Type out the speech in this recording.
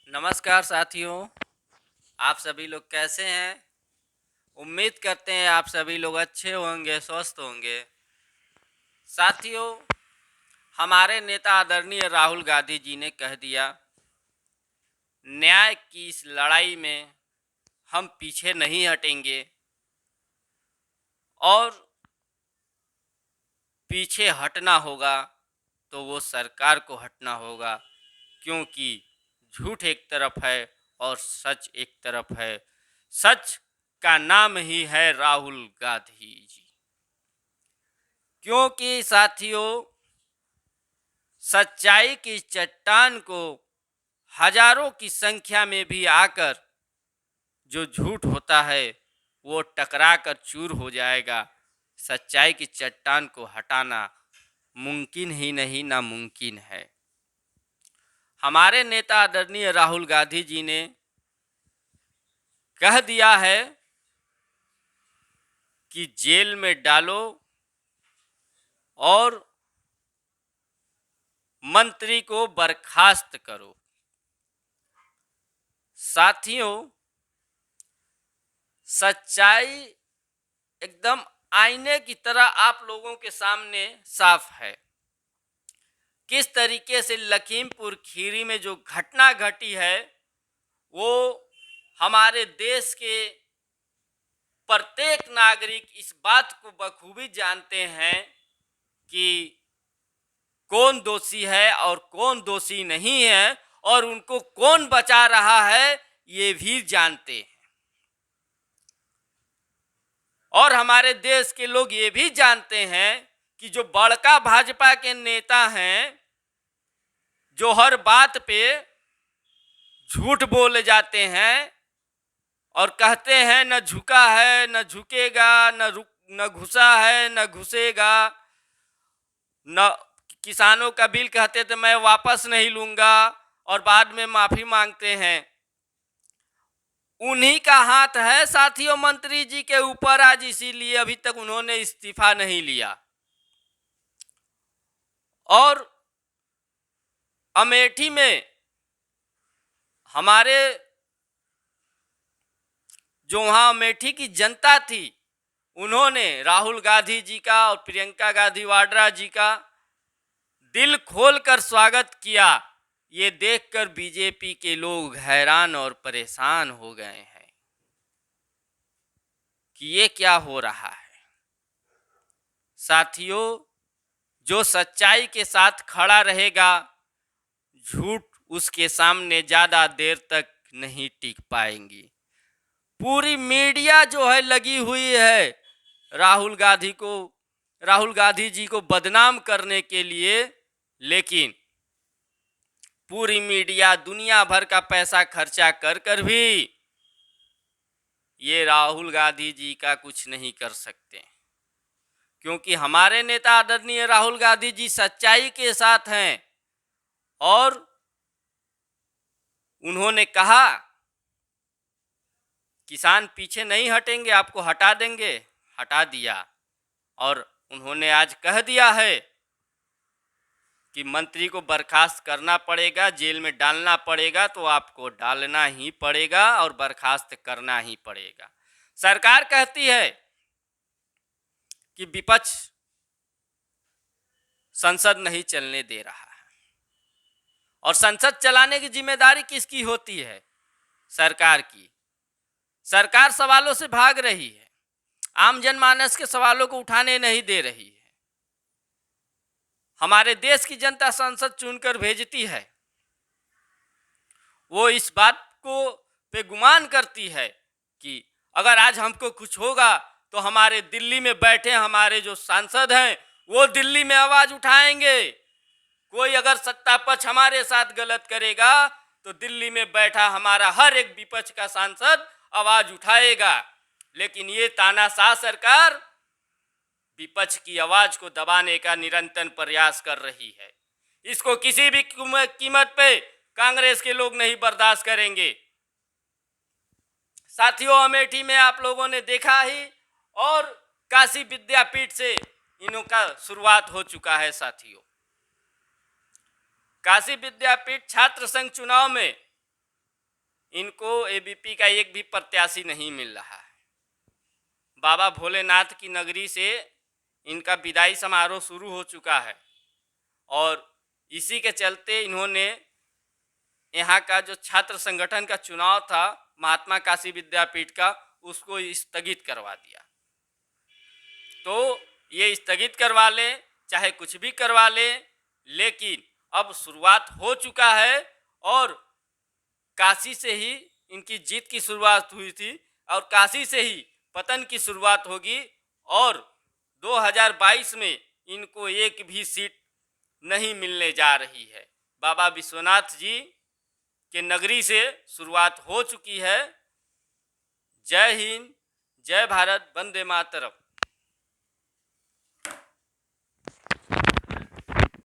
नमस्कार साथियों। आप सभी लोग कैसे हैं? उम्मीद करते हैं आप सभी लोग अच्छे होंगे, स्वस्थ होंगे। साथियों, हमारे नेता आदरणीय राहुल गांधी जी ने कह दिया, न्याय की इस लड़ाई में हम पीछे नहीं हटेंगे और पीछे हटना होगा तो वो सरकार को हटना होगा, क्योंकि झूठ एक तरफ है और सच एक तरफ है। सच का नाम ही है राहुल गांधी जी। क्योंकि साथियों, सच्चाई की चट्टान को हजारों की संख्या में भी आकर जो झूठ होता है वो टकरा कर चूर हो जाएगा। सच्चाई की चट्टान को हटाना मुमकिन ही नहीं, नामुमकिन है। हमारे नेता आदरणीय राहुल गांधी जी ने कह दिया है कि जेल में डालो और मंत्री को बर्खास्त करो। साथियों, सच्चाई एकदम आईने की तरह आप लोगों के सामने साफ है। किस तरीके से लखीमपुर खीरी में जो घटना घटी है वो हमारे देश के प्रत्येक नागरिक इस बात को बखूबी जानते हैं कि कौन दोषी है और कौन दोषी नहीं है, और उनको कौन बचा रहा है ये भी जानते हैं। और हमारे देश के लोग ये भी जानते हैं कि जो बड़का भाजपा के नेता हैं, जो हर बात पे झूठ बोले जाते हैं और कहते हैं न झुका है न झुकेगा, न घुसा है न घुसेगा, न किसानों का बिल कहते थे मैं वापस नहीं लूंगा और बाद में माफी मांगते हैं। उन्हीं का हाथ है साथियों मंत्री जी के ऊपर आज, इसीलिए अभी तक उन्होंने इस्तीफा नहीं लिया। और अमेठी में हमारे जो वहां अमेठी की जनता थी, उन्होंने राहुल गांधी जी का और प्रियंका गांधी वाड्रा जी का दिल खोलकर स्वागत किया। ये देखकर बीजेपी के लोग हैरान और परेशान हो गए हैं कि ये क्या हो रहा है। साथियों, जो सच्चाई के साथ खड़ा रहेगा, झूठ उसके सामने ज्यादा देर तक नहीं टिक पाएंगी। पूरी मीडिया जो है लगी हुई है राहुल गांधी जी को बदनाम करने के लिए, लेकिन पूरी मीडिया दुनिया भर का पैसा खर्चा कर कर भी ये राहुल गांधी जी का कुछ नहीं कर सकते, क्योंकि हमारे नेता आदरणीय राहुल गांधी जी सच्चाई के साथ हैं। और उन्होंने कहा किसान पीछे नहीं हटेंगे, आपको हटा देंगे, हटा दिया। और उन्होंने आज कह दिया है कि मंत्री को बर्खास्त करना पड़ेगा, जेल में डालना पड़ेगा तो आपको डालना ही पड़ेगा और बर्खास्त करना ही पड़ेगा। सरकार कहती है कि विपक्ष संसद नहीं चलने दे रहा है, और संसद चलाने की जिम्मेदारी किसकी होती है? सरकार की। सरकार सवालों से भाग रही है, आम जनमानस के सवालों को उठाने नहीं दे रही है। हमारे देश की जनता संसद चुनकर भेजती है, वो इस बात को पे गुमान करती है कि अगर आज हमको कुछ होगा तो हमारे दिल्ली में बैठे हमारे जो सांसद हैं वो दिल्ली में आवाज उठाएंगे। कोई अगर सत्ता पक्ष हमारे साथ गलत करेगा तो दिल्ली में बैठा हमारा हर एक विपक्ष का सांसद आवाज उठाएगा। लेकिन ये तानाशाह सरकार विपक्ष की आवाज को दबाने का निरंतर प्रयास कर रही है। इसको किसी भी कीमत पे कांग्रेस के लोग नहीं बर्दाश्त करेंगे। साथियों, अमेठी में आप लोगों ने देखा ही, और काशी विद्यापीठ से इनों का शुरुआत हो चुका है। साथियों, काशी विद्यापीठ छात्र संघ चुनाव में इनको एबीपी का एक भी प्रत्याशी नहीं मिल रहा है। बाबा भोलेनाथ की नगरी से इनका विदाई समारोह शुरू हो चुका है और इसी के चलते इन्होंने यहाँ का जो छात्र संगठन का चुनाव था महात्मा काशी विद्यापीठ का, उसको स्थगित करवा दिया। तो ये स्थगित करवा ले चाहे कुछ भी करवा ले, लेकिन अब शुरुआत हो चुका है और काशी से ही इनकी जीत की शुरुआत हुई थी और काशी से ही पतन की शुरुआत होगी और 2022 में इनको एक भी सीट नहीं मिलने जा रही है। बाबा विश्वनाथ जी के नगरी से शुरुआत हो चुकी है। जय हिंद, जय भारत, वंदे मातरम।